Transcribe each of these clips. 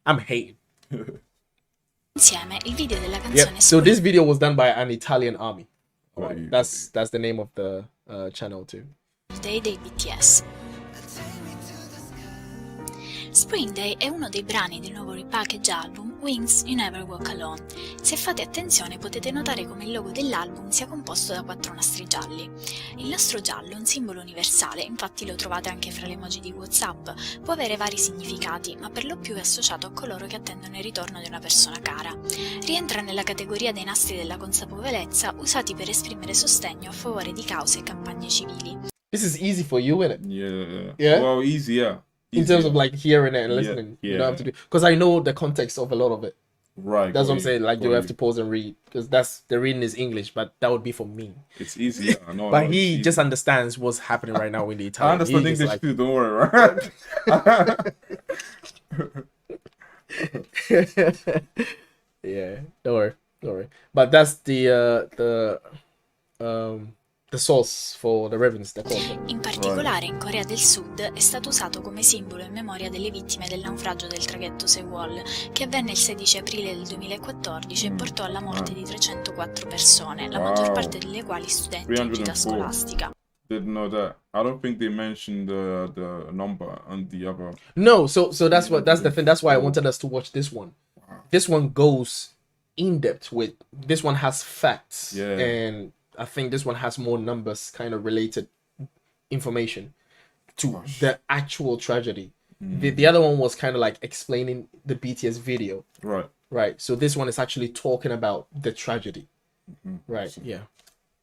I'm hating. Insieme il video della canzone So this video was done by an Italian army. Right. That's the name of the channel too. Day dei BTS. Spring Day è uno dei brani del nuovo repackage album Wings You Never Walk Alone. Se fate attenzione potete notare come il logo dell'album sia composto da 4 nastri gialli. Il nastro giallo è un simbolo universale, infatti lo trovate anche fra le emoji di WhatsApp, può avere vari significati, ma per lo più è associato a coloro che attendono il ritorno di una persona cara. Rientra nella categoria dei nastri della consapevolezza usati per esprimere sostegno a favore di cause e campagne civili. This is easy for you, isn't it? Yeah. Yeah? Well, easy, yeah. In terms of like hearing it and listening, you don't have to do, because I know the context of a lot of it. Right. That's what I'm saying. Like you have to pause and read, because the reading is English, but that would be for me. It's easy. Yeah, I know. But he just understands what's happening right now in the Italian. I understand English like, too. Don't worry, right? Yeah, don't worry. But that's the source for the reverence. In particolare in Corea del Sud è stato usato come simbolo in memoria delle vittime del naufragio del traghetto Sewol, che avvenne il 16 aprile del 2014 e portò alla morte di 304 persone, la maggior parte delle quali studenti in gita scolastica. Didn't know that. I don't think they mentioned the number on the other. No, so that's the thing. That's why I wanted us to watch this one. This one goes in depth with. This one has facts, and I think this one has more numbers, kind of related information to the actual tragedy. The other one was kind of like explaining the BTS video. Right. So this one is actually talking about the tragedy. Right. Yeah.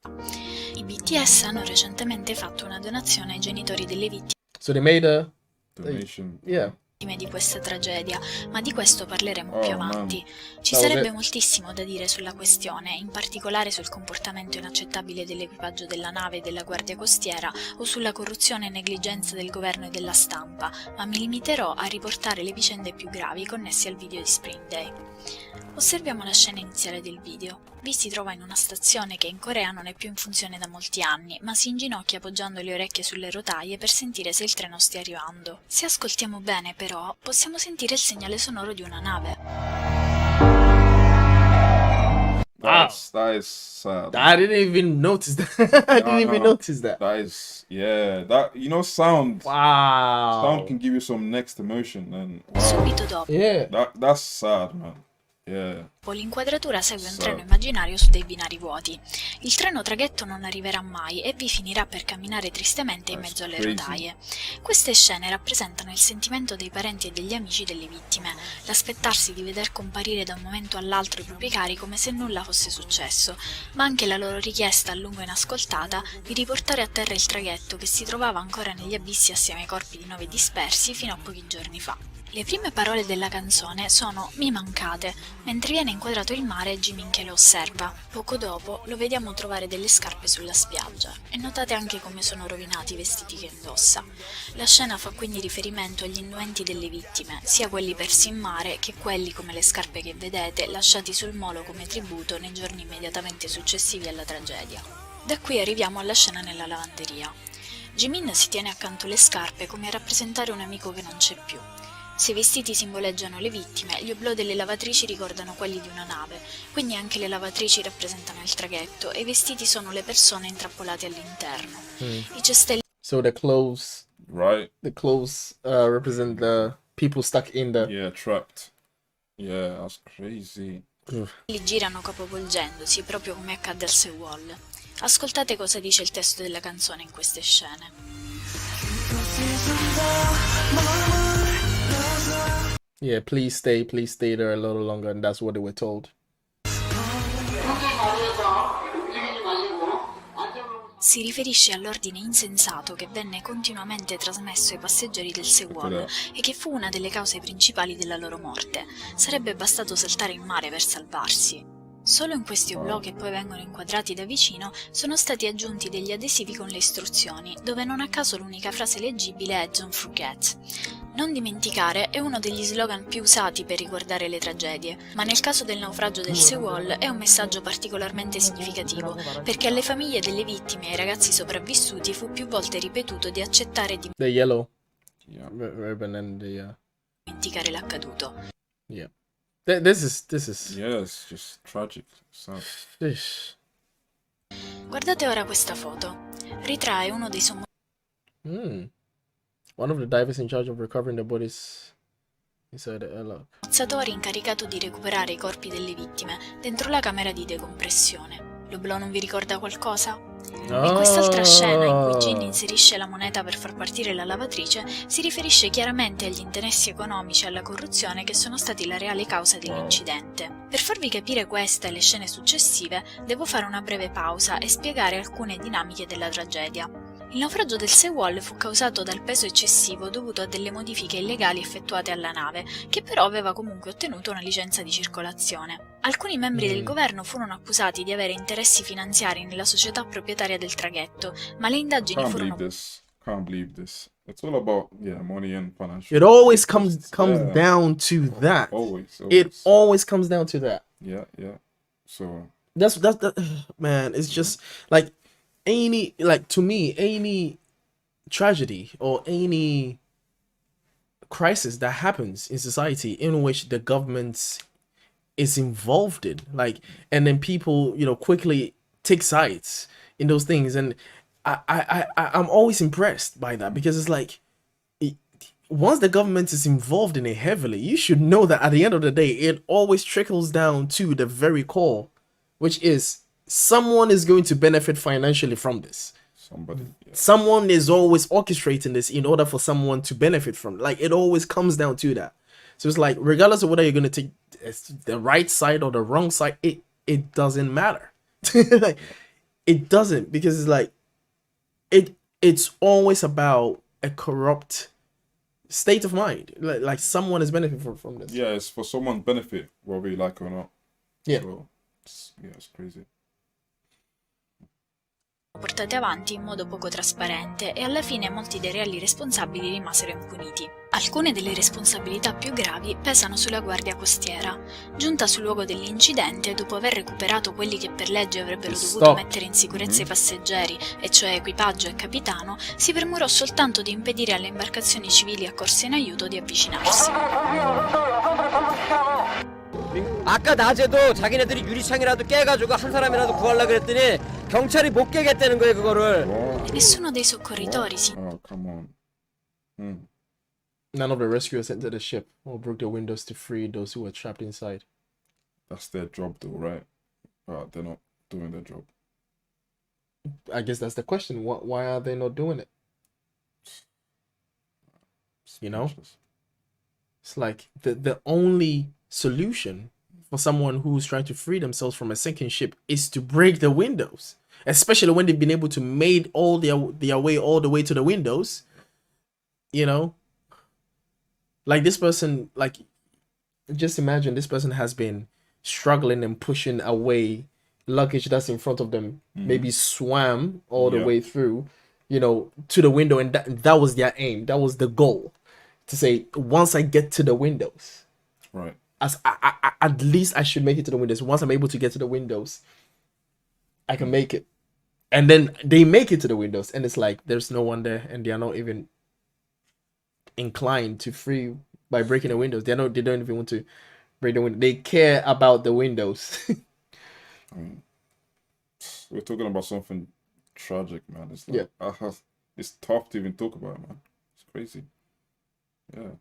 I BTS hanno recentemente fatto una donazione ai genitori delle vittime. So they made a donation. Yeah. Di questa tragedia, ma di questo parleremo più avanti. Ci sarebbe moltissimo da dire sulla questione, in particolare sul comportamento inaccettabile dell'equipaggio della nave e della guardia costiera o sulla corruzione e negligenza del governo e della stampa, ma mi limiterò a riportare le vicende più gravi connesse al video di Spring Day. Osserviamo la scena iniziale del video. Vi si trova in una stazione che in Corea non è più in funzione da molti anni, ma si inginocchia appoggiando le orecchie sulle rotaie per sentire se il treno stia arrivando. Se ascoltiamo bene, però, possiamo sentire il segnale sonoro di una nave. That is sad. I didn't even notice that. I didn't even notice that. That is, that, sound. Wow. Sound can give you some next emotion. And Subito dopo. Yeah. That's sad, man. L'inquadratura segue un treno immaginario su dei binari vuoti. Il treno traghetto non arriverà mai e vi finirà per camminare tristemente in mezzo alle rotaie. Queste scene rappresentano il sentimento dei parenti e degli amici delle vittime, l'aspettarsi di veder comparire da un momento all'altro i propri cari come se nulla fosse successo, ma anche la loro richiesta a lungo inascoltata di riportare a terra il traghetto che si trovava ancora negli abissi assieme ai corpi di 9 dispersi fino a pochi giorni fa. Le prime parole della canzone sono "mi mancate", mentre viene inquadrato il mare e Jimin che lo osserva. Poco dopo lo vediamo trovare delle scarpe sulla spiaggia e notate anche come sono rovinati i vestiti che indossa. La scena fa quindi riferimento agli indumenti delle vittime, sia quelli persi in mare che quelli come le scarpe che vedete lasciati sul molo come tributo nei giorni immediatamente successivi alla tragedia. Da qui arriviamo alla scena nella lavanderia. Jimin si tiene accanto le scarpe come a rappresentare un amico che non c'è più. Se i vestiti simboleggiano le vittime, gli oblò delle lavatrici ricordano quelli di una nave, quindi anche le lavatrici rappresentano il traghetto e i vestiti sono le persone intrappolate all'interno. I cestelli. So the clothes, the clothes represent the people stuck in the. Yeah, trapped. Yeah, that's crazy. Li girano capovolgendosi, proprio come accadde al Sewol. Ascoltate cosa dice il testo della canzone in queste scene. Yeah, please stay there a little longer, and that's what they were told. Si riferisce all'ordine insensato che venne continuamente trasmesso ai passeggeri del Sewol e che fu una delle cause principali della loro morte. Sarebbe bastato saltare in mare per salvarsi. Solo in questi oblò, che poi vengono inquadrati da vicino, sono stati aggiunti degli adesivi con le istruzioni, dove non a caso l'unica frase leggibile è "Don't forget". Non dimenticare è uno degli slogan più usati per ricordare le tragedie, ma nel caso del naufragio del Sewol è un messaggio particolarmente significativo, perché alle famiglie delle vittime e ai ragazzi sopravvissuti fu più volte ripetuto di accettare di The yellow. ribbon and the dimenticare l'accaduto. yeah. This is Yeah, it's just tragic. Sad. Guardate ora questa foto. Ritrae uno dei One of the divers in charge of recovering the bodies inside the airlock. sommozzatori incaricato di recuperare i corpi delle vittime dentro la camera di decompressione. L'oblò non vi ricorda qualcosa? In quest'altra scena, in cui Jin inserisce la moneta per far partire la lavatrice, si riferisce chiaramente agli interessi economici e alla corruzione che sono stati la reale causa dell'incidente. Per farvi capire questa e le scene successive, devo fare una breve pausa e spiegare alcune dinamiche della tragedia. Il naufragio del Sewol fu causato dal peso eccessivo dovuto a delle modifiche illegali effettuate alla nave, che però aveva comunque ottenuto una licenza di circolazione. Alcuni membri del governo furono accusati di avere interessi finanziari nella società proprietaria del traghetto, ma le indagini furono... Can't believe this. It's all about money and financial. It always comes down to that. Always. It always comes down to that. Yeah. So that's man, it's just like to me, any tragedy or any crisis that happens in society in which the government is involved in, and then people, quickly take sides in those things. And I'm always impressed by that, because it's like, once the government is involved in it heavily, you should know that at the end of the day, it always trickles down to the very core, which is someone is going to benefit financially from this. Someone is always orchestrating this in order for someone to benefit from it. It always comes down to that. So it's like, regardless of whether you're going to take the right side or the wrong side, it doesn't matter. It doesn't, because it's like, it's always about a corrupt state of mind. Like someone is benefiting from this. Yeah, it's for someone's benefit, whether you like it or not. Yeah. So, it's crazy. portate avanti in modo poco trasparente e alla fine molti dei reali responsabili rimasero impuniti. Alcune delle responsabilità più gravi pesano sulla guardia costiera. Giunta sul luogo dell'incidente, dopo aver recuperato quelli che per legge avrebbero dovuto mettere in sicurezza i passeggeri, e cioè equipaggio e capitano, si premurò soltanto di impedire alle imbarcazioni civili accorse in aiuto di avvicinarsi. 아까 낮에도 자기네들이 유리창이라도 깨가지고 한 사람이라도 구하려고 그랬더니 경찰이 못 깨겠다는 거예요, 그거를. Nessuno dei soccorritori si Oh, come on. None of the rescuers entered the ship or broke the windows to free those who were trapped inside. That's their job though, right? But they're not doing their job. I guess that's the question. Why are they not doing it? You know? It's like the only solution for someone who's trying to free themselves from a sinking ship is to break the windows, especially when they've been able to make all their way all the way to the windows. You know, like this person, like, just imagine this person has been struggling and pushing away luggage that's in front of them, maybe swam all the way through, you know, to the window, and that was their aim, that was the goal, to say, once I get to the windows, right, as I at least I should make it to the windows. Once I'm able to get to the windows, I can make it. And then they make it to the windows, and it's like there's no one there, and they are not even inclined to free by breaking the windows. They don't even want to break the window. They care about the windows. I mean, we're talking about something tragic, man. It's like, it's tough to even talk about, man. It's crazy. Yeah.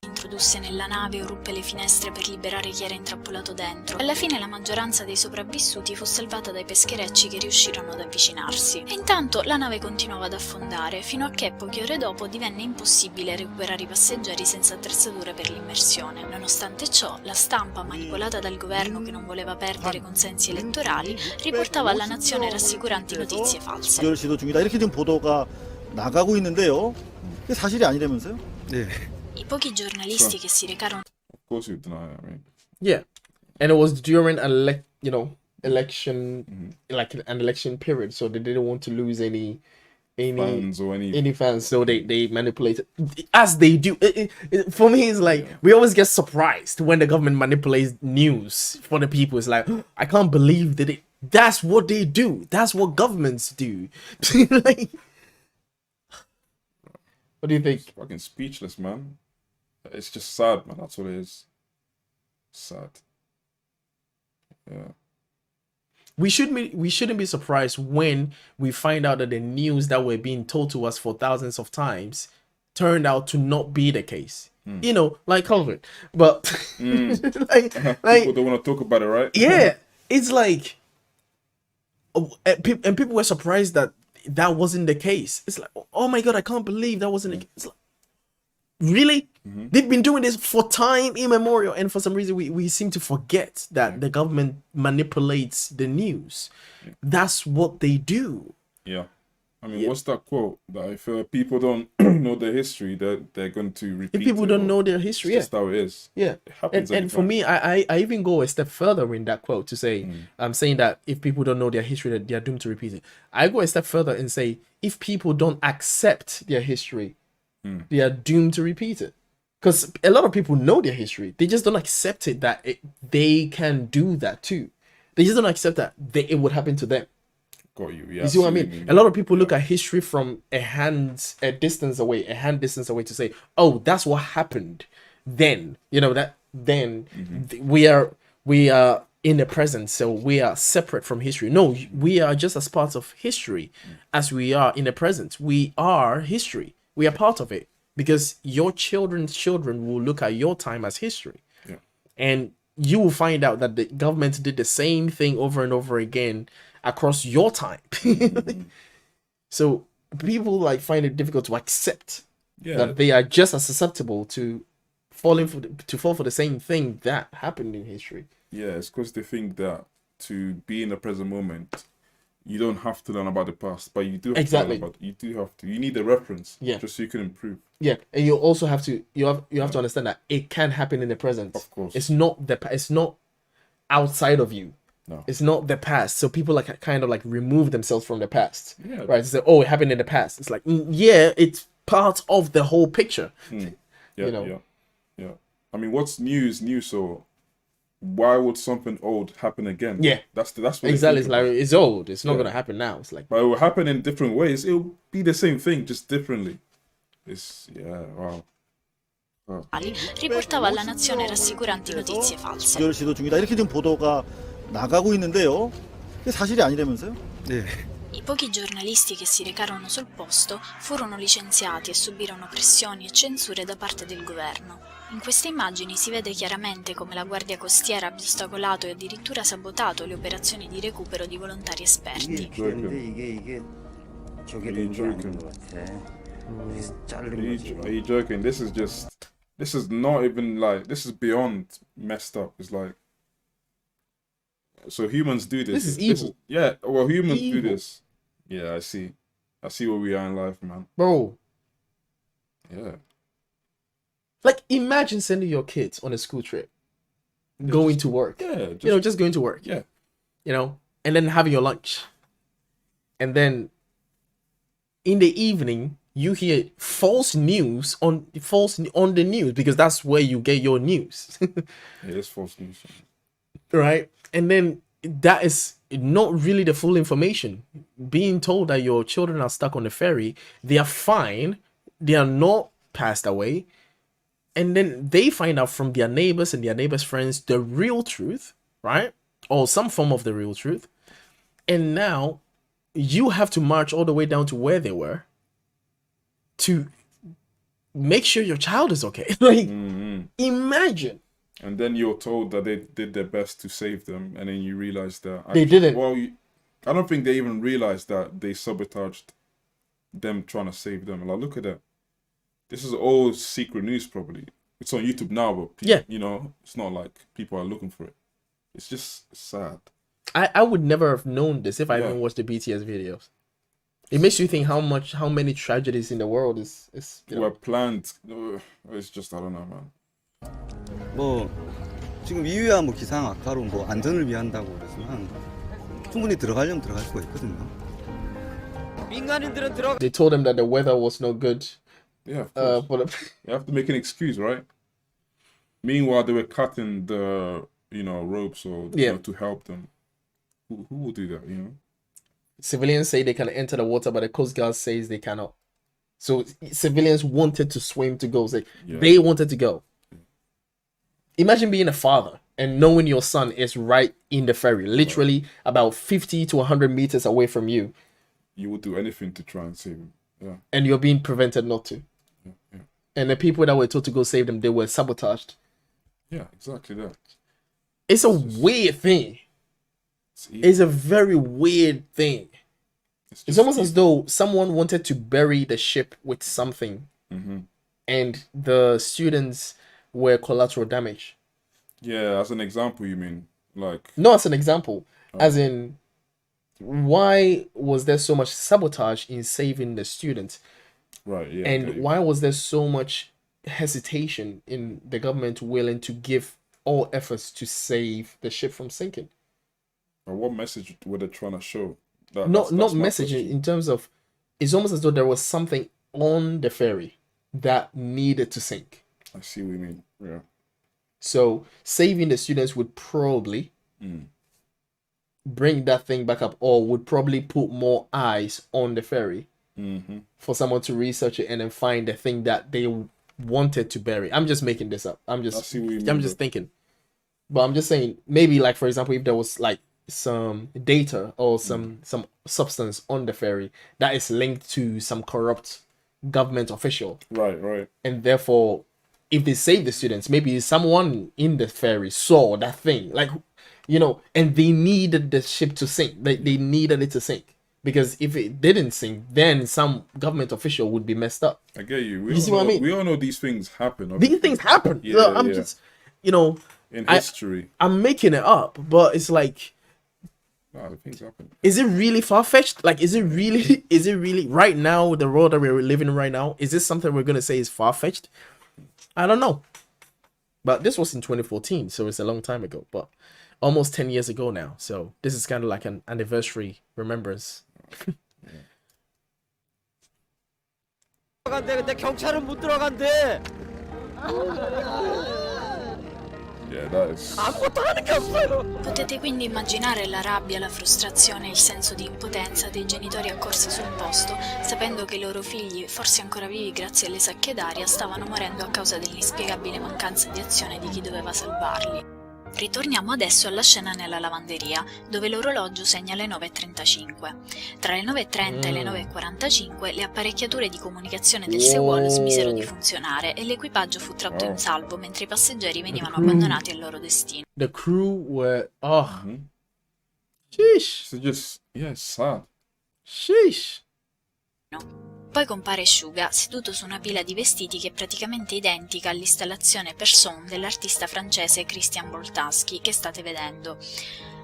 Introdusse nella nave o ruppe le finestre per liberare chi era intrappolato dentro. Alla fine la maggioranza dei sopravvissuti fu salvata dai pescherecci che riuscirono ad avvicinarsi. E intanto la nave continuava ad affondare, fino a che poche ore dopo divenne impossibile recuperare i passeggeri senza attrezzature per l'immersione. Nonostante ciò, la stampa, manipolata dal governo che non voleva perdere consensi elettorali, riportava alla nazione rassicuranti notizie false. 시도 중이다 이렇게 지금 보도가 나가고 있는데요. 그게 사실이 아니라면서요? 네. I pochi giornalisti che si recarono Of course you deny it, I mean. Yeah, and it was during election, like an election period, so they didn't want to lose any fans or any fans, so they manipulated, as they do. For me, it's like we always get surprised when the government manipulates news for the people. It's like, I can't believe that that's what they do. That's what governments do. Like, What do you think? It's fucking speechless, man. It's just sad, man. That's what it is. Sad. Yeah. We shouldn't be surprised when we find out that the news that were being told to us for thousands of times turned out to not be the case. You know, like COVID. But like people don't want to talk about it, right? Yeah, it's like, and people were surprised that that wasn't the case. It's like, oh my god, I can't believe that wasn't the case. It's like, really? They've been doing this for time immemorial, and for some reason we seem to forget that the government manipulates the news. That's what they do. Yeah. I mean, what's that quote that if people don't know their history, they're going to repeat If people it, don't know their history, it's just how it is. Yeah. It happens And for me, I even go a step further in that quote to say, I'm saying that if people don't know their history, that they are doomed to repeat it. I go a step further and say, if people don't accept their history, they are doomed to repeat it. Because a lot of people know their history. They just don't accept it that they can do that too. They just don't accept that it would happen to them. Got you. Yeah, you see what I mean? A lot of people look at history from a hand distance away to say, oh, that's what happened then. You know, that then we are in the present, so we are separate from history. No, we are just as part of history as we are in the present. We are history. We are part of it, because your children's children will look at your time as history. Yeah. And you will find out that the government did the same thing over and over again across your time. So people like find it difficult to accept that they are just as susceptible to fall for the same thing that happened in history. Yeah, it's because they think that to be in the present moment, you don't have to learn about the past, but you do have to learn about it. You do have to. You need a reference, just so you can improve. Yeah, and you also have to you have to understand that it can happen in the present. Of course, it's not outside of you. No, it's not the past. So people like kind of like remove themselves from the past. Yeah, right. Say, oh, it happened in the past. It's like, yeah, it's part of the whole picture. Yeah, you know? yeah. I mean, what's new is new. So why would something old happen again? Yeah, that's what exactly. It's like, it's old. It's not gonna happen now. It's like, but it will happen in different ways. It will be the same thing, just differently. It's wow. riportava alla nazione rassicuranti notizie false. 시도 중이다. 이렇게 지금 보도가 나가고 있는데요. 이게 사실이 아니라면서요? 네. I pochi giornalisti che si recarono sul posto furono licenziati e subirono pressioni e censure da parte del governo. In queste immagini si vede chiaramente come la Guardia Costiera abbia ostacolato e addirittura sabotato le operazioni di recupero di volontari esperti. Are you joking? This is not even like, this is beyond messed up. It's like, so humans do this. This is evil. Humans do this. Yeah, I see where we are in life, man. Bro. Yeah. Like, imagine sending your kids on a school trip, going to work. Yeah. Just going to work. Yeah. And then having your lunch. And then in the evening, you hear false news on the news, because that's where you get your news. Yeah, it's false news. Right? And then that is not really the full information. Being told that your children are stuck on the ferry, they are fine, they are not passed away, and then they find out from their neighbors and their neighbors' friends the real truth, right? Or some form of the real truth. And now you have to march all the way down to where they were to make sure your child is okay. Like, imagine. And then you're told that they did their best to save them, and then you realize that they didn't. Well, I don't think they even realized that they sabotaged them trying to save them. Like, look at that. This is all secret news, probably. It's on YouTube now, but it's not like people are looking for it. It's just sad. I would never have known this if I even watched the BTS videos. It makes you think how many tragedies in the world is were planned. It's just, I don't know, man. 뭐 지금 이유야 뭐 기상 악화로 뭐 안전을 위한다고 그러지만 충분히 들어가려면 들어갈 수가 있거든요. 민간인들은 들어. They told them that the weather was no good. Yeah, of course. You have to make an excuse, right? Meanwhile, they were cutting the ropes or to help them. Who will do that? Civilians say they can enter the water, but the Coast Guard says they cannot. So civilians wanted to swim to go. Like, they wanted to go. Imagine being a father and knowing your son is right in the ferry, literally about 50 to 100 meters away from you. You would do anything to try and save him. Yeah. And you're being prevented not to. Yeah. And the people that were told to go save them, they were sabotaged. Yeah, exactly that. It's a weird thing. It's a very weird thing. It's almost as though someone wanted to bury the ship with something, and the students were collateral damage. Yeah, as an example, you mean? Like, not as an example, as in, why was there so much sabotage in saving the students? Right, yeah. And why was there so much hesitation in the government willing to give all efforts to save the ship from sinking? But what message were they trying to show? That's not messaging in terms of, it's almost as though there was something on the ferry that needed to sink. I see what you mean. Yeah. So saving the students would probably bring that thing back up, or would probably put more eyes on the ferry for someone to research it and then find the thing that they wanted to bury. I'm just making this up. I'm just thinking. But I'm just saying, maybe, like, for example, if there was like some data or some substance on the ferry that is linked to some corrupt government official, right, and therefore, if they save the students, maybe someone in the ferry saw that thing, like, you know, and they needed the ship to sink. They needed it to sink, because if it didn't sink, then some government official would be messed up. I get you. You see what I mean? We all know these things happen. Obviously. These things happen. Yeah, so I'm just, you know, in history. I'm making it up, but it's like, the things happen. Is it really far-fetched? Like, is it really right now, the world that we're living in right now, is this something we're gonna say is far-fetched? I don't know. But this was in 2014, so it's a long time ago, but almost 10 years ago now. So this is kind of like an anniversary remembrance. Potete quindi immaginare la rabbia, la frustrazione e il senso di impotenza dei genitori accorsi sul posto, sapendo che i loro figli, forse ancora vivi grazie alle sacche d'aria, stavano morendo a causa dell'inspiegabile mancanza di azione di chi doveva salvarli. Ritorniamo adesso alla scena nella lavanderia, dove l'orologio segna le 9:35. Tra le 9:30 e le 9:45 le apparecchiature di comunicazione del Sewol smisero di funzionare e l'equipaggio fu tratto in salvo mentre i passeggeri venivano abbandonati al loro destino. The crew were... Sheesh. So just, it's sad. Sheesh. Poi compare Suga seduto su una pila di vestiti che è praticamente identica all'installazione Person dell'artista francese Christian Boltanski che state vedendo.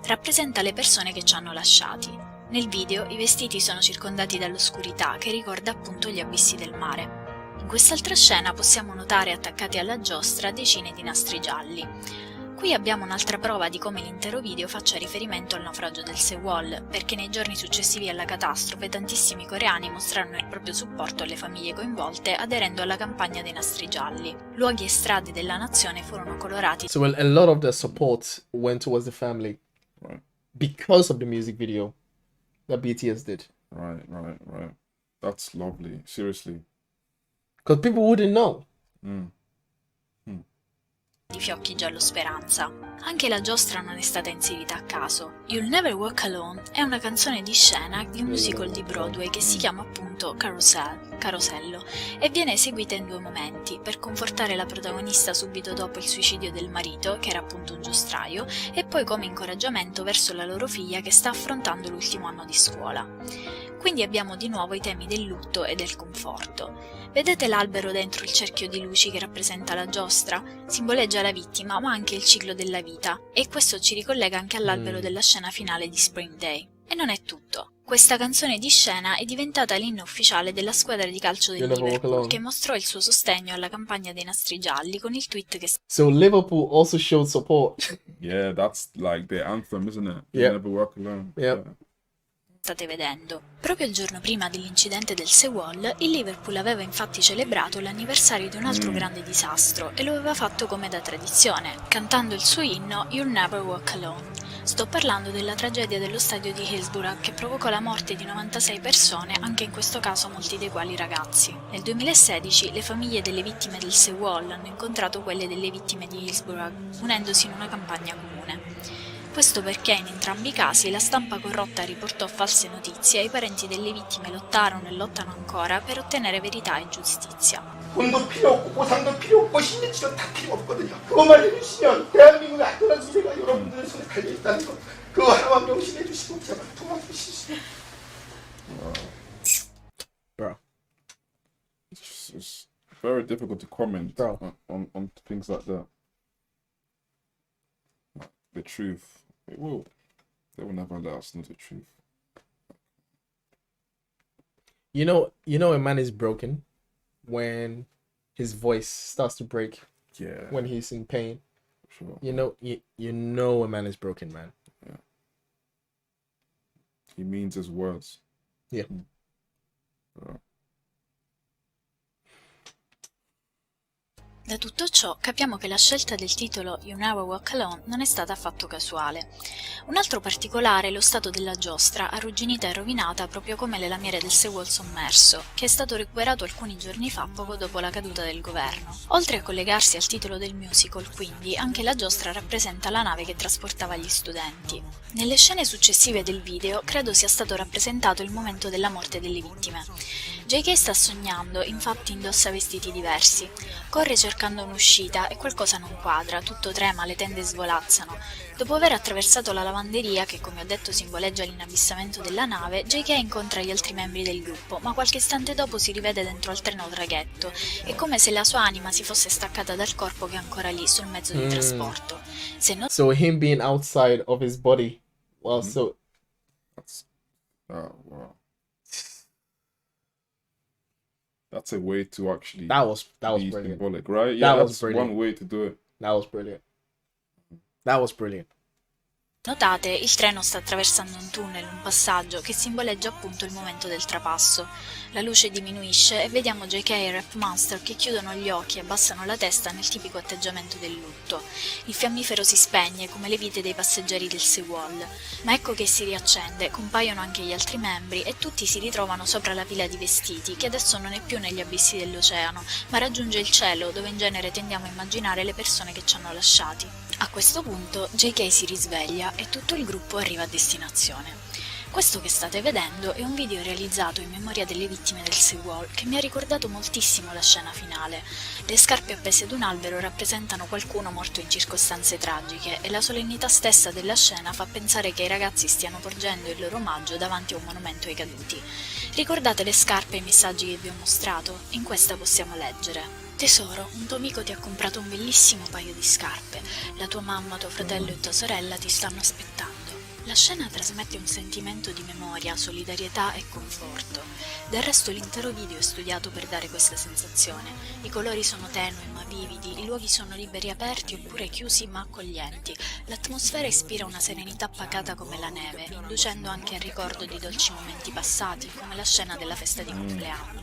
Rappresenta le persone che ci hanno lasciati. Nel video i vestiti sono circondati dall'oscurità che ricorda appunto gli abissi del mare. In quest'altra scena possiamo notare attaccati alla giostra decine di nastri gialli. Qui abbiamo un'altra prova di come l'intero video faccia riferimento al naufragio del Sewol, perché nei giorni successivi alla catastrofe tantissimi coreani mostrarono il proprio supporto alle famiglie coinvolte aderendo alla campagna dei nastri gialli. Luoghi e strade della nazione furono colorati. So a lot of the support went towards the family because of the music video that BTS did. Right. That's lovely. Seriously. Because people wouldn't know. Di fiocchi giallo speranza. Anche la giostra non è stata inserita a caso. You'll Never Walk Alone è una canzone di scena di un musical di Broadway che si chiama appunto Carosello, e viene eseguita in 2 momenti, per confortare la protagonista subito dopo il suicidio del marito, che era appunto un giostraio, e poi come incoraggiamento verso la loro figlia che sta affrontando l'ultimo anno di scuola. Quindi abbiamo di nuovo i temi del lutto e del conforto. Vedete l'albero dentro il cerchio di luci che rappresenta la giostra? Simboleggia la vittima, ma anche il ciclo della vita, e questo ci ricollega anche all'albero della scena finale di Spring Day. E non è tutto. Questa canzone di scena è diventata l'inno ufficiale della squadra di calcio del Liverpool, che mostrò il suo sostegno alla campagna dei nastri gialli con il tweet che... So Liverpool also showed support. Yeah, that's like their anthem, isn't it? Yeah. Never Walk Alone. Yeah. State vedendo. Proprio il giorno prima dell'incidente del Sewol, il Liverpool aveva infatti celebrato l'anniversario di un altro grande disastro e lo aveva fatto come da tradizione, cantando il suo inno You'll Never Walk Alone. Sto parlando della tragedia dello stadio di Hillsborough che provocò la morte di 96 persone, anche in questo caso molti dei quali ragazzi. Nel 2016 le famiglie delle vittime del Seawall hanno incontrato quelle delle vittime di Hillsborough, unendosi in una campagna comune. Questo perché in entrambi i casi la stampa corrotta riportò false notizie e i parenti delle vittime lottarono e lottano ancora per ottenere verità e giustizia. 돈도 필요 없고 보상도 필요 없고 신뢰치료 다 필요 없거든요. 그것만 해주시면 대한민국의 안전한 미래가 여러분들의 손에 달려있다는 거 그거 하나만 명심해 주시고 제발 도와주시죠. Bro. It's very difficult to comment on things like that. The truth. They will never let us know the truth. You know a man is broken when his voice starts to break. Yeah. When he's in pain. Sure. You know a man is broken, man. Yeah. He means his words. Yeah. Da tutto ciò capiamo che la scelta del titolo You Never Walk Alone non è stata affatto casuale. Un altro particolare è lo stato della giostra, arrugginita e rovinata proprio come le lamiere del Seawall sommerso, che è stato recuperato alcuni giorni fa poco dopo la caduta del governo. Oltre a collegarsi al titolo del musical, quindi, anche la giostra rappresenta la nave che trasportava gli studenti. Nelle scene successive del video credo sia stato rappresentato il momento della morte delle vittime. JK sta sognando, infatti indossa vestiti diversi. Corre cercando un'uscita e qualcosa non quadra, tutto trema, le tende svolazzano. Dopo aver attraversato la lavanderia, che come ho detto simboleggia l'inabissamento della nave, JK incontra gli altri membri del gruppo, ma qualche istante dopo si rivede dentro al treno traghetto. È come se la sua anima si fosse staccata dal corpo che è ancora lì, sul mezzo di trasporto. So him being outside of his body. Well, so... Wow. That's a way to actually That was be brilliant. symbolic, right? Yeah, That was that's brilliant. one way to do it. That was brilliant. That was brilliant. Notate, il treno sta attraversando un tunnel, un passaggio, che simboleggia appunto il momento del trapasso. La luce diminuisce e vediamo JK e Rap Monster che chiudono gli occhi e abbassano la testa nel tipico atteggiamento del lutto. Il fiammifero si spegne come le vite dei passeggeri del Seawall, ma ecco che si riaccende, compaiono anche gli altri membri e tutti si ritrovano sopra la pila di vestiti che adesso non è più negli abissi dell'oceano, ma raggiunge il cielo dove in genere tendiamo a immaginare le persone che ci hanno lasciati. A questo punto JK si risveglia e tutto il gruppo arriva a destinazione. Questo che state vedendo è un video realizzato in memoria delle vittime del Seawall che mi ha ricordato moltissimo la scena finale. Le scarpe appese ad un albero rappresentano qualcuno morto in circostanze tragiche e la solennità stessa della scena fa pensare che i ragazzi stiano porgendo il loro omaggio davanti a un monumento ai caduti. Ricordate le scarpe e i messaggi che vi ho mostrato? In questa possiamo leggere: Tesoro, un tuo amico ti ha comprato un bellissimo paio di scarpe. La tua mamma, tuo fratello e tua sorella ti stanno aspettando. La scena trasmette un sentimento di memoria, solidarietà e conforto. Del resto l'intero video è studiato per dare questa sensazione. I colori sono tenui ma vividi, i luoghi sono liberi e aperti oppure chiusi ma accoglienti. L'atmosfera ispira una serenità pacata come la neve, inducendo anche al ricordo di dolci momenti passati, come la scena della festa di compleanno.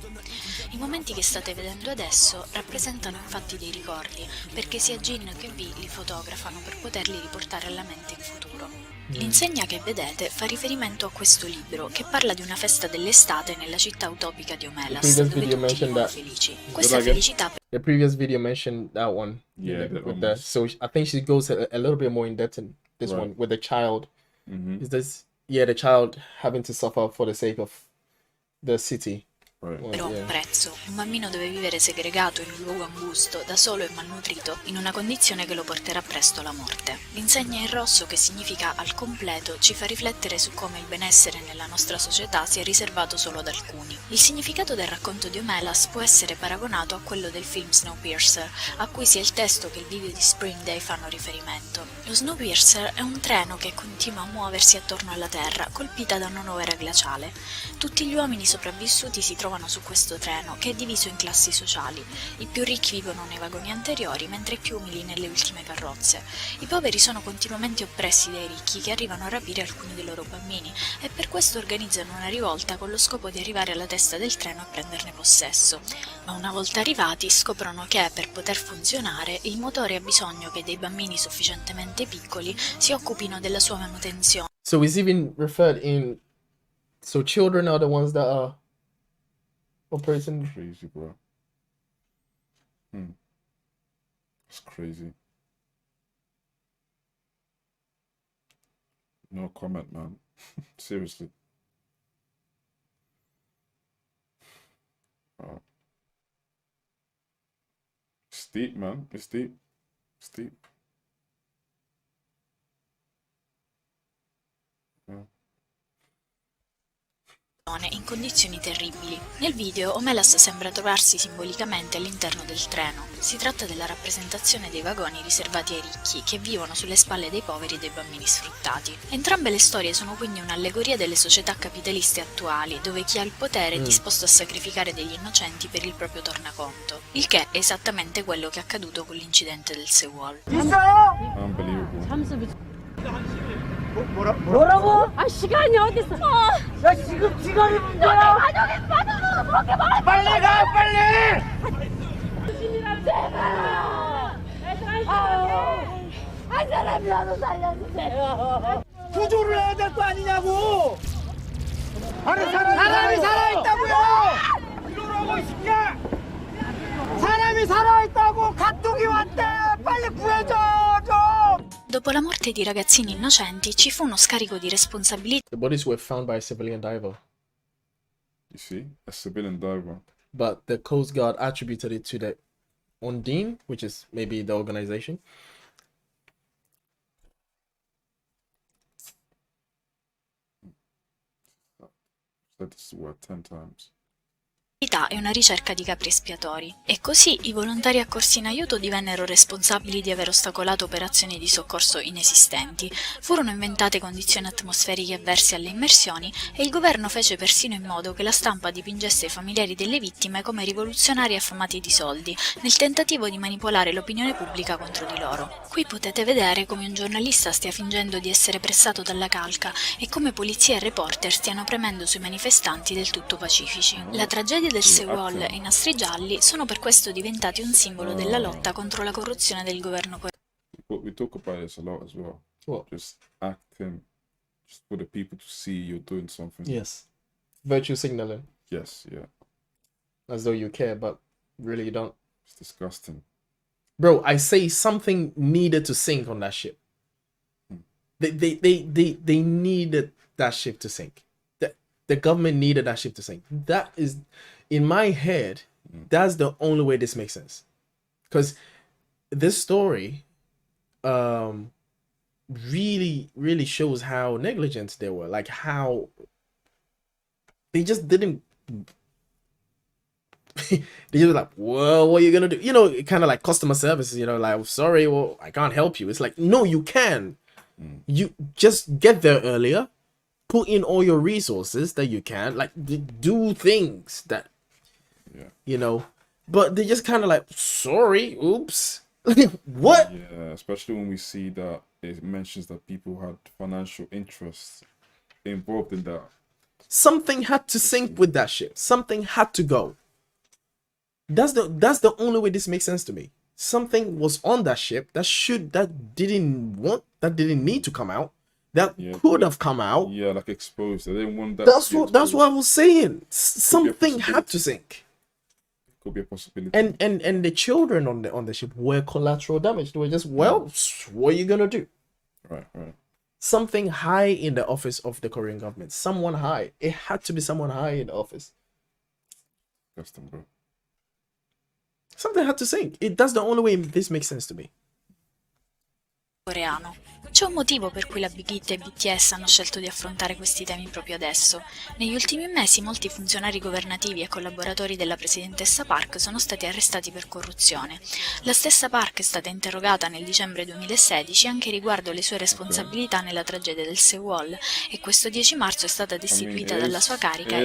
I momenti che state vedendo adesso rappresentano infatti dei ricordi, perché sia Jin che V li fotografano per poterli riportare alla mente in futuro. L'insegna che vedete fa riferimento a questo libro, che parla di una festa dell'estate nella città utopica di Omelas, dove tutti vivono felici. Questa felicità... The previous video mentioned that one. Yeah, so I think she goes a little bit more in depth in this one with the child. Is this the child having to suffer for the sake of the city? Però un prezzo. Un bambino deve vivere segregato in un luogo angusto, da solo e malnutrito, in una condizione che lo porterà presto alla morte. L'insegna in rosso, che significa al completo, ci fa riflettere su come il benessere nella nostra società sia riservato solo ad alcuni. Il significato del racconto di Omelas può essere paragonato a quello del film Snowpiercer, a cui sia il testo che il video di Spring Day fanno riferimento. Lo Snowpiercer è un treno che continua a muoversi attorno alla Terra, colpita da una nuova era glaciale. Tutti gli uomini sopravvissuti si trovano viaggiavano su questo treno, che è diviso in classi sociali. I più ricchi vivono nei vagoni anteriori, mentre i più umili nelle ultime carrozze. I poveri sono continuamente oppressi dai ricchi, che arrivano a rapire alcuni dei loro bambini, e per questo organizzano una rivolta con lo scopo di arrivare alla testa del treno e prenderne possesso. Ma una volta arrivati scoprono che, per poter funzionare, il motore ha bisogno che dei bambini sufficientemente piccoli si occupino della sua manutenzione. So it's even referred in. So children are the ones that are operating. Crazy, bro. It's crazy. No comment, man. Seriously. It's deep, man. It's deep. It's deep. Yeah. In condizioni terribili. Nel video Omelas sembra trovarsi simbolicamente all'interno del treno. Si tratta della rappresentazione dei vagoni riservati ai ricchi, che vivono sulle spalle dei poveri e dei bambini sfruttati. Entrambe le storie sono quindi un'allegoria delle società capitaliste attuali, dove chi ha il potere è disposto a sacrificare degli innocenti per il proprio tornaconto. Il che è esattamente quello che è accaduto con l'incidente del Seawall. Unbelievable. 뭐라고? 아 시간이 어딨어? 야 지금 시간이 문제야. 가족이 빠져서 그렇게 말해. 빨리 가 빨리. 제발. 한 사람이라도 살려주세요. 구조를 해야 될 거 아니냐고. 아니 사람이 살아있다고요. 이러라고 이 새끼야. 사람이 살아있다고 가tuk이 왔대. 빨리 구해줘 좀. Dopo la morte di ragazzini innocenti ci fu uno scarico di responsabilità. The bodies were found by a civilian diver. You see? A civilian diver. But the Coast Guard attributed it to the Undine, which is maybe the organization. Said this word 10 times. E una ricerca di capri espiatori. E così i volontari accorsi in aiuto divennero responsabili di aver ostacolato operazioni di soccorso inesistenti, furono inventate condizioni atmosferiche avverse alle immersioni e il governo fece persino in modo che la stampa dipingesse i familiari delle vittime come rivoluzionari affamati di soldi, nel tentativo di manipolare l'opinione pubblica contro di loro. Qui potete vedere come un giornalista stia fingendo di essere pressato dalla calca e come polizia e reporter stiano premendo sui manifestanti del tutto pacifici. La tragedia del Seawall e i nastri gialli sono per questo diventati un simbolo della lotta contro la corruzione del governo coreano. We talk about this a lot as well. What? Just acting, just for the people to see you're doing something. Yes. Virtue signaling. Yes, yeah. As though you care, but really you don't. It's disgusting. Bro, I say something needed to sink on that ship. They needed that ship to sink. The government needed that ship to sink. That is, in my head, that's the only way this makes sense. Because this story really shows how negligent they were. Like how they just didn't they just like, well, what are you gonna do? You know, kind of like customer services, you know, like, sorry, well, I can't help you. It's like, no, you can. You just get there earlier, put in all your resources that you can, like do things that, you know, but they just kind of like, sorry, oops. What? Yeah, especially when we see that it mentions that people had financial interests involved in that. Something had to sink with that ship. Something had to go. That's the only way this makes sense to me. Something was on that ship that didn't need to come out. That could have come out. Yeah, like exposed. They didn't want that. That's what I was saying. Something had to sink. Could be a possibility. And the children on the ship were collateral damage. They were just, well, what are you gonna do? Right. Something high in the office of the Korean government. Someone high. It had to be someone high in the office. Disgusting, bro. Something had to sink. That's the only way this makes sense to me. Coreano. C'è un motivo per cui la Big Hit e BTS hanno scelto di affrontare questi temi proprio adesso. Negli ultimi mesi molti funzionari governativi e collaboratori della presidentessa Park sono stati arrestati per corruzione. La stessa Park è stata interrogata nel dicembre 2016 anche riguardo le sue responsabilità nella tragedia del Seawall e questo 10 marzo è stata destituita dalla sua carica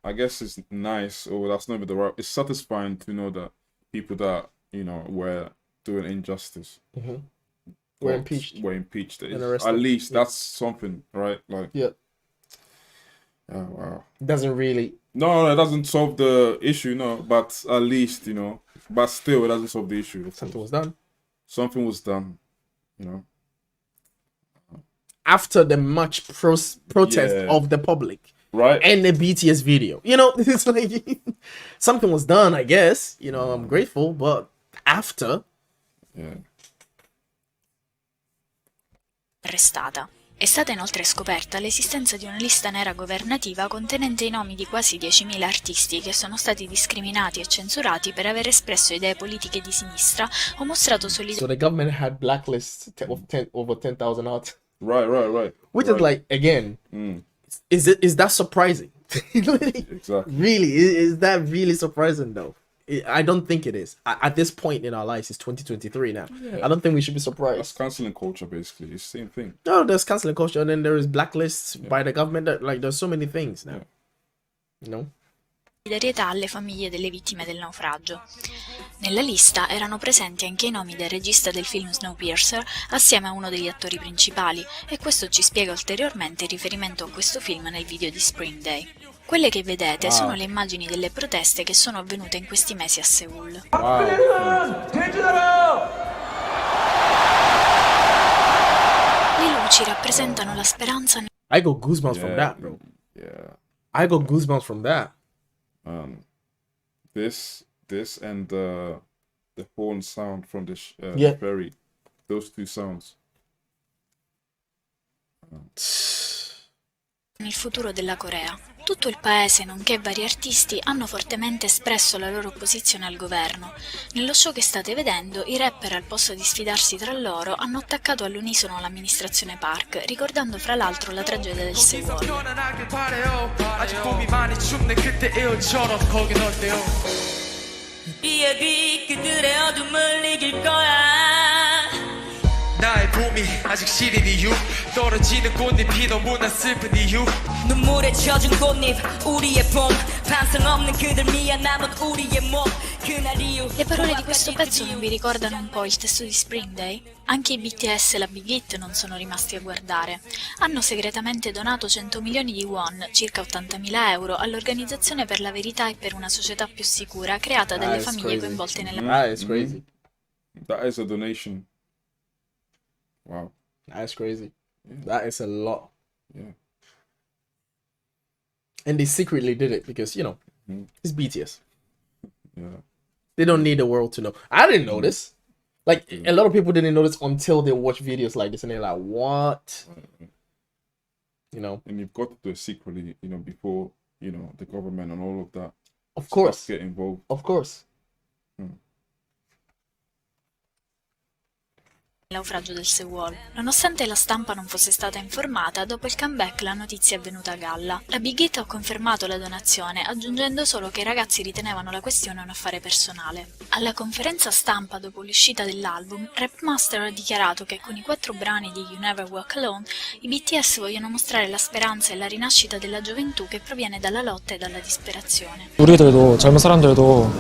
I I guess it's nice, or that's not even the right. It's satisfying to know that people that were doing injustice were impeached. Were impeached. And arrested. At least that's something, right? Like, yeah. Oh wow. Doesn't really. No, it doesn't solve the issue. No, but at least But still, it doesn't solve the issue. Something was done. Something was done. After the much protest of the public, right, and the BTS video, it's like something was done. I guess I'm grateful, but after, arrestata. È stata inoltre scoperta l'esistenza di una lista nera governativa contenente i nomi di quasi 10.000 artisti che sono stati discriminati e censurati per aver espresso idee politiche di sinistra o mostrato solidarietà. So the government had blacklists of over 10,000 artists. Right. Which is like, again, is that surprising? Exactly. Really, is that really surprising though? I don't think it is. At this point in our lives, it's 2023 now. Yeah. I don't think we should be surprised. That's cancelling culture, basically. It's the same thing. No, there's cancelling culture, and then there is blacklists by the government. There's so many things now. Solidarietà alle famiglie delle vittime del naufragio. Nella lista erano presenti anche i nomi del regista del film Snowpiercer assieme a uno degli attori principali, e questo ci spiega ulteriormente il riferimento a questo film nel video di Spring Day. Quelle che vedete sono le immagini delle proteste che sono avvenute in questi mesi a Seoul. Le luci rappresentano la speranza. I got goosebumps from that, bro. Yeah. I got goosebumps from that. This and the horn sound from the ferry, those two sounds. Il futuro della Corea. Tutto il paese, nonché vari artisti, hanno fortemente espresso la loro opposizione al governo. Nello show che state vedendo, i rapper, al posto di sfidarsi tra loro, hanno attaccato all'unisono l'amministrazione Park, ricordando fra l'altro la tragedia del Seoul. 나의 봄이 아직 시린 이유 떨어지는 꽃잎이 너무나 슬픈 이유 눈물에 젖은 꽃잎 우리의 봄 반성 없는 그들 미안 남은 우리의 몸 그날 이후. Le parole di questo pezzo non vi ricordano un po' il testo di Spring Day? Anche i BTS e la Big Hit non sono rimasti a guardare. Hanno segretamente donato 100 milioni di won, circa 80.000 euro, all'Organizzazione per la Verità e per una società più sicura creata dalle famiglie coinvolte nella. That is crazy. That is a donation. Wow. That's crazy. That is a lot. Yeah. And they secretly did it because, it's BTS. Yeah. They don't need the world to know. I didn't know this. Like, a lot of people didn't know this until they watch videos like this and they're like, what? And you've got to do it secretly, before, the government and all of that. Of course. Get involved. Of course. Il naufragio del Seoul. Nonostante la stampa non fosse stata informata, dopo il comeback la notizia è venuta a galla. La Big Hit ha confermato la donazione, aggiungendo solo che i ragazzi ritenevano la questione un affare personale. Alla conferenza stampa dopo l'uscita dell'album, Rapmaster ha dichiarato che con i 4 brani di You Never Walk Alone, i BTS vogliono mostrare la speranza e la rinascita della gioventù che proviene dalla lotta e dalla disperazione. 우리들도 젊은 사람들도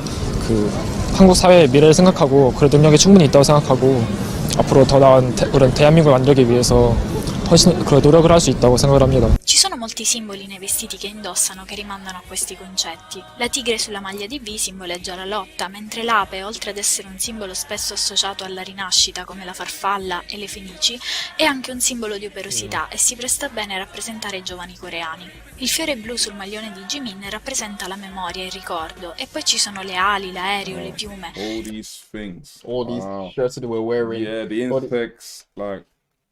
그 한국 사회의 미래를 생각하고 그 능력이 충분히 있다고 생각하고 앞으로 더 나은 그런 대한민국을 만들기 위해서 훨씬 그런 노력을 할 수 있다고 생각을 합니다. Ci sono molti simboli nei vestiti che indossano che rimandano a questi concetti. La tigre sulla maglia di V simboleggia la lotta, mentre l'ape, oltre ad essere un simbolo spesso associato alla rinascita come la farfalla e le fenici, è anche un simbolo di operosità e si presta bene a rappresentare i giovani coreani. Il fiore blu sul maglione di Jimin rappresenta la memoria e il ricordo, e poi ci sono le ali, l'aereo, le piume. All these things. All these shirts that we're wearing. Yeah, the insects, like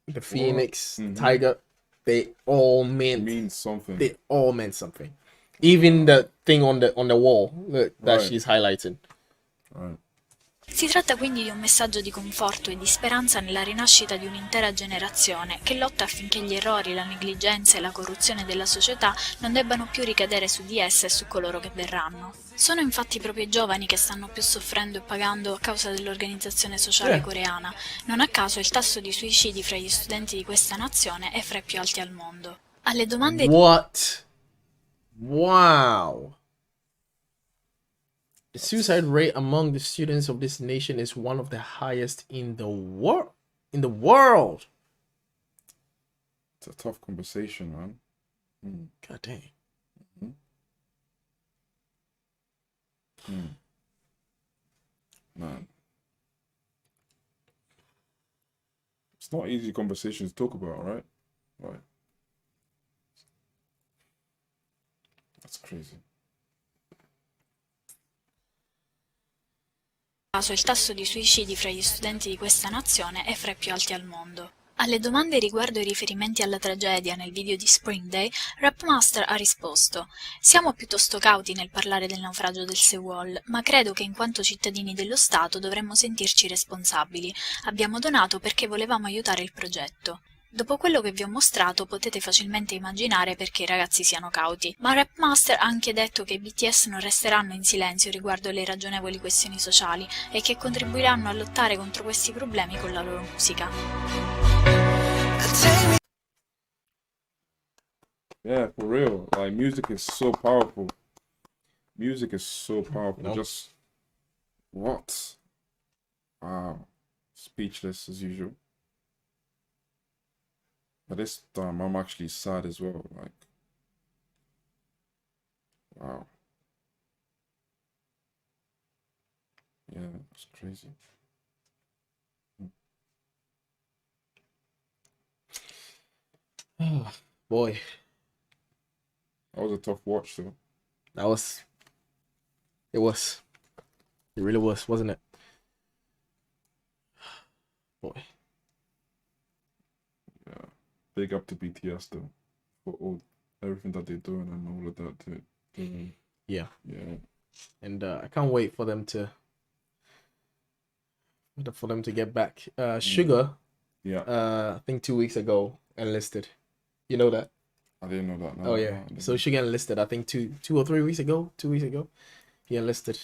the phoenix, tiger, they all mean something. They all meant something. Even the thing on the wall that she's highlighting. Right. Si tratta quindi di un messaggio di conforto e di speranza nella rinascita di un'intera generazione che lotta affinché gli errori, la negligenza e la corruzione della società non debbano più ricadere su di essa e su coloro che verranno. Sono infatti proprio i giovani che stanno più soffrendo e pagando a causa dell'organizzazione sociale coreana. Non a caso il tasso di suicidi fra gli studenti di questa nazione è fra i più alti al mondo. Alle domande What? Wow. The suicide rate among the students of this nation is one of the highest in the world. It's a tough conversation, man. God dang. Man. It's not easy conversation to talk about, right? Right. That's crazy. Il tasso di suicidi fra gli studenti di questa nazione è fra i più alti al mondo. Alle domande riguardo i riferimenti alla tragedia nel video di Spring Day, Rapmaster ha risposto: siamo piuttosto cauti nel parlare del naufragio del Seawall, ma credo che in quanto cittadini dello Stato dovremmo sentirci responsabili. Abbiamo donato perché volevamo aiutare il progetto. Dopo quello che vi ho mostrato potete facilmente immaginare perché i ragazzi siano cauti, ma Rapmaster ha anche detto che i BTS non resteranno in silenzio riguardo le ragionevoli questioni sociali e che contribuiranno a lottare contro questi problemi con la loro musica. Yeah, for real. Like, music is so powerful. Music is so powerful. No. Just what? Wow. Speechless as usual. But this time I'm actually sad as well. Like, wow. Yeah, it's crazy. Boy. That was a tough watch, though. It really was, wasn't it? Boy. Yeah. Big up to BTS, though, for everything that they're doing and all of that. Yeah. Yeah. And I can't wait for them to get back. Sugar, Yeah. I think 2 weeks ago enlisted. You know that? I didn't know that. No, Oh yeah. So Sugar enlisted. I think 2 or 3 weeks ago. 2 weeks ago, he enlisted.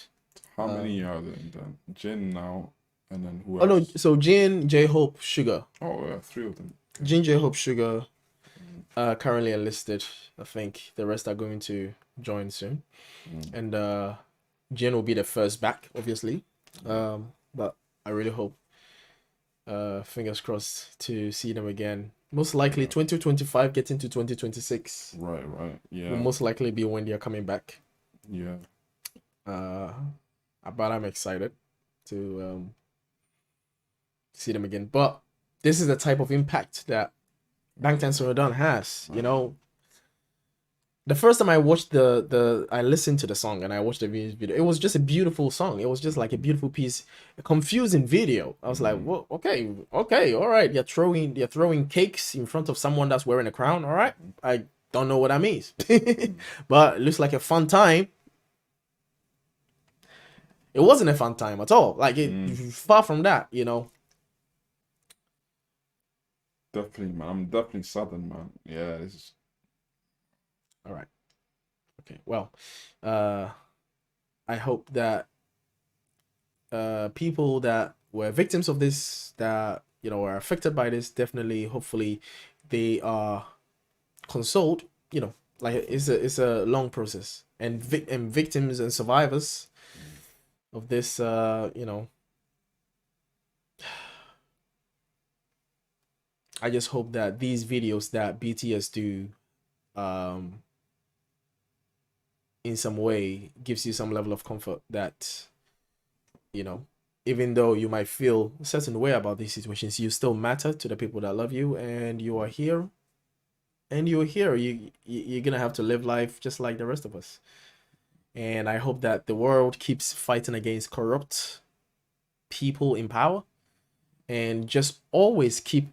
How many are there? Then Jin now, and then who else? Oh no. So Jin, J-Hope, Sugar. Oh yeah, 3 of them. Jin, J-Hope, Sugar, currently enlisted. I think the rest are going to join soon, and Jin will be the first back, obviously. But I really hope, fingers crossed, to see them again. Most likely 2025 getting to 2026. Right, yeah. Will most likely be when they're coming back. Yeah. But I'm excited to see them again. But this is the type of impact that Bangtan Sonyeon has. You know, the first time I watched I listened to the song and I watched the video, it was just a beautiful song. It was just like a beautiful piece, a confusing video. I was like, well, okay, all right. You're throwing cakes in front of someone that's wearing a crown. All right, I don't know what that means, but it looks like a fun time. It wasn't a fun time at all. Like far from that, you know. Definitely, man. I'm definitely Southern, man. Yeah, this is... All right. Okay. Well, I hope that people that were victims of this, that, you know, are affected by this, definitely, hopefully, they are consoled. You know, like it's a long process, and victims and survivors of this, you know, I just hope that these videos that BTS do, in some way gives you some level of comfort that, you know, even though you might feel a certain way about these situations, you still matter to the people that love you, and you are here, and you're here. You're gonna have to live life just like the rest of us. And I hope that the world keeps fighting against corrupt people in power, and just always keep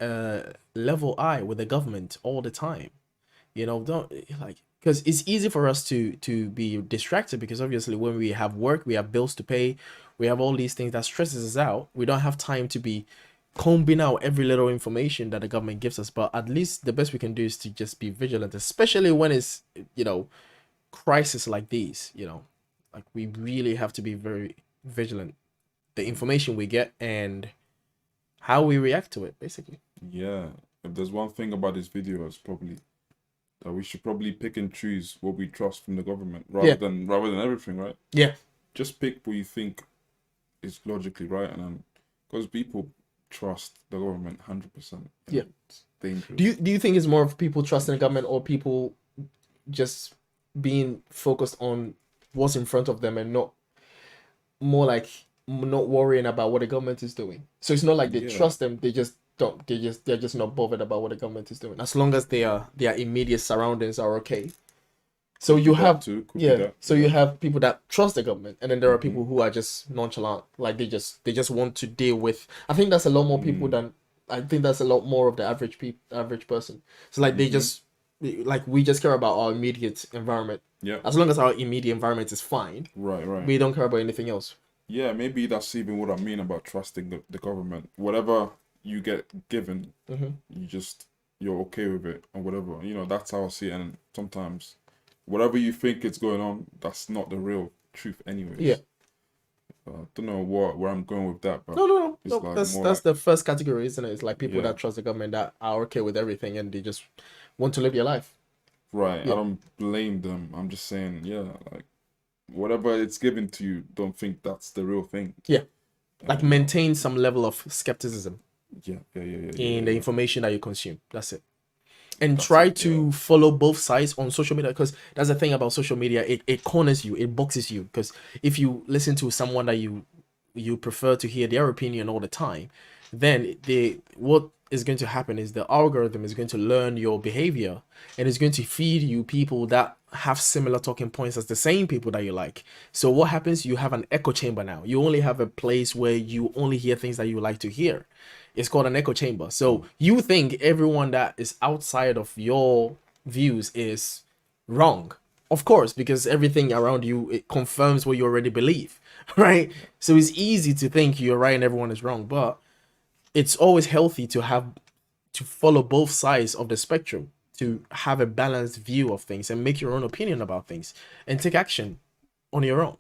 a level eye with the government all the time. You know, don't like, because it's easy for us to be distracted, because obviously when we have work, we have bills to pay, we have all these things that stresses us out. We don't have time to be combing out every little information that the government gives us. But at least the best we can do is to just be vigilant, especially when it's, you know, crisis like these. You know, like we really have to be very vigilant, the information we get and how we react to it, basically. Yeah, if there's one thing about this video, it's probably that we should probably pick and choose what we trust from the government rather than everything, right? Yeah. Just pick what you think is logically right, and then because people trust the government 100%. Yeah. It's dangerous. Do you think it's more of people trusting the government or people just being focused on what's in front of them and not worrying about what the government is doing? So it's not like they trust them, they just don't. They're just not bothered about what the government is doing. As long as their immediate surroundings are okay. So you have you have people that trust the government, and then there are people who are just nonchalant, like they just want to deal with. I think that's a lot more people than I think that's a lot more of the average person. So like they just like we just care about our immediate environment. Yeah. As long as our immediate environment is fine. Right. We don't care about anything else. Yeah, maybe that's even what I mean about trusting the government. Whatever you get given, you're okay with it or whatever. You know, that's how I see it. And sometimes whatever you think is going on, that's not the real truth anyways. Yeah. I don't know where I'm going with that, but no. like That's the first category, isn't it? It's like people that trust the government, that are okay with everything, and they just want to live their life. Right. Yeah. I don't blame them. I'm just saying, like whatever it's given to you, don't think that's the real thing. Yeah. Like maintain some level of skepticism. Yeah. In the information that you consume. That's it. And try to follow both sides on social media, because that's the thing about social media. It corners you, it boxes you. Because if you listen to someone that you prefer to hear their opinion all the time, then what is going to happen is the algorithm is going to learn your behavior, and it's going to feed you people that have similar talking points as the same people that you like. So what happens? You have an echo chamber now. You only have a place where you only hear things that you like to hear. It's called an echo chamber. So you think everyone that is outside of your views is wrong. Of course, because everything around you, it confirms what you already believe, right? So it's easy to think you're right and everyone is wrong, but it's always healthy to follow both sides of the spectrum, to have a balanced view of things and make your own opinion about things and take action on your own.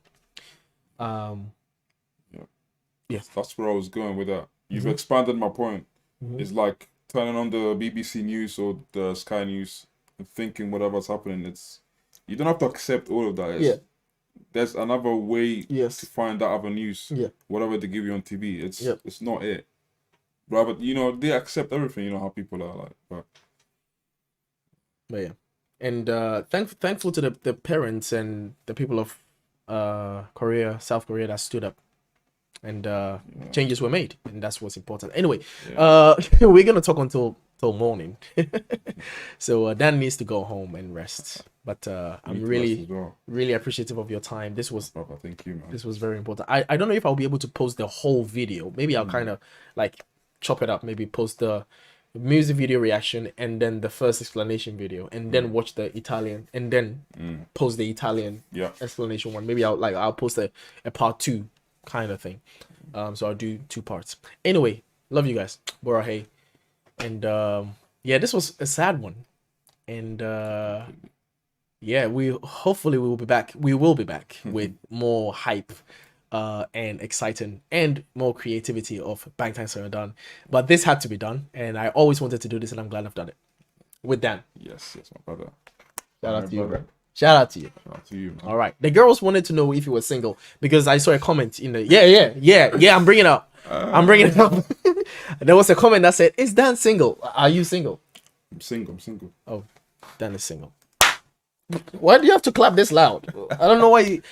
That's where I was going with that. You've expanded my point. It's like turning on the BBC News or the Sky News and thinking whatever's happening. You don't have to accept all of that. There's another way to find out other news. Whatever they give you on TV, it's not it. Rather, they accept everything. You know how people are like. But yeah, and thankful to the parents and the people of South Korea that stood up. And changes were made, and that's what's important. Anyway, we're gonna talk until morning. So Dan needs to go home and rest. But I'm really appreciative of your time. Thank you, man. This was very important. I don't know if I'll be able to post the whole video. Maybe I'll kind of like chop it up. Maybe post the music video reaction and then the first explanation video, and then watch the Italian, and then post the Italian explanation one. Maybe I'll post a part 2 kind of thing. So I'll do 2 parts. Anyway, love you guys. Bora hey. And this was a sad one. And we will be back. We will be back with more hype and exciting and more creativity of Bangtan Sir done. But this had to be done, and I always wanted to do this, and I'm glad I've done it with Dan. Yes, my brother. Shout out to you, bro. Shout out to you. Shout out to you, man. All right. The girls wanted to know if you were single, because I saw a comment in the yeah. I'm bringing it up. There was a comment that said, "Is Dan single? Are you single?" I'm single. Oh, Dan is single. Why do you have to clap this loud? I don't know why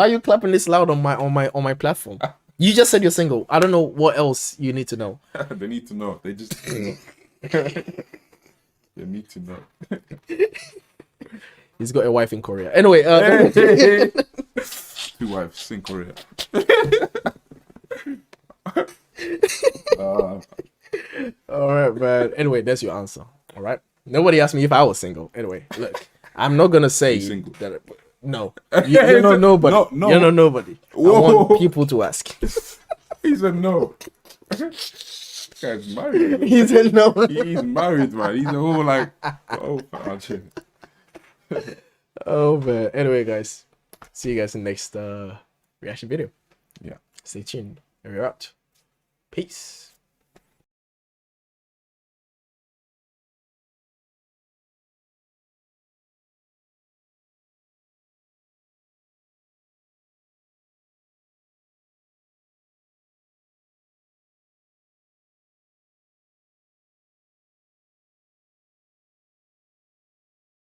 are you clapping this loud on my platform. You just said you're single. I don't know what else you need to know. They need to know. They just they need to know. He's got a wife in Korea. Anyway, 2 wives in Korea. All right, man. Anyway, that's your answer. All right. Nobody asked me if I was single. Anyway, look, I'm not gonna say that. No, you know nobody. No. You know nobody. Whoa. I want people to ask. He said no. This guy's married. He said no. He's married, man. He's all like, oh man. Anyway, guys, see you guys in the next reaction video. Yeah. Stay tuned. We're out. Peace.